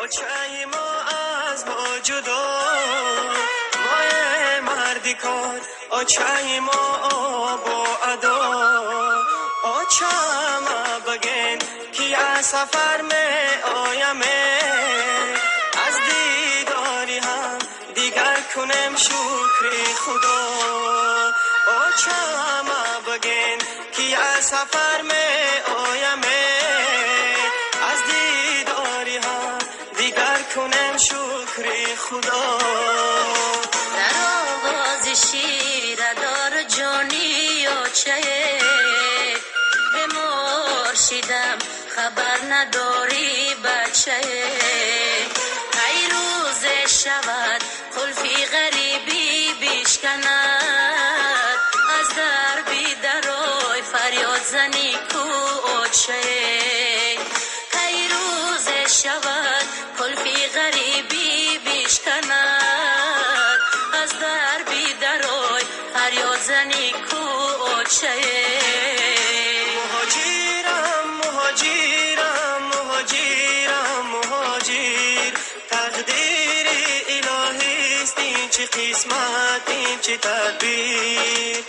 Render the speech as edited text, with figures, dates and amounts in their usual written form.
اوچه ما از ما جدا، ما مردی کار اوچه ما با ادا، اوچه ما بگین که از سفر می آیمه، از دیداری هم دیگر کنم شکر خدا. اوچه ما بگین که از سفر می آیمه، از دیداری هم دیگر کنم شکر خدا. در آواز شیر دار جانی اوچه به مرشدم خبر نداری بچه، ای روز شود قلفی غریبی بیشکند، از در بی درای فریاد زنی کو اوچه، ای روز شود قلفی غریبی بیشکند، از در بی درای فریاد زنی کو اوچه. مهاجرم مهاجرم مهاجرم مهاجر، تقدیر الهی است این چه قسمت این چه تدبیر.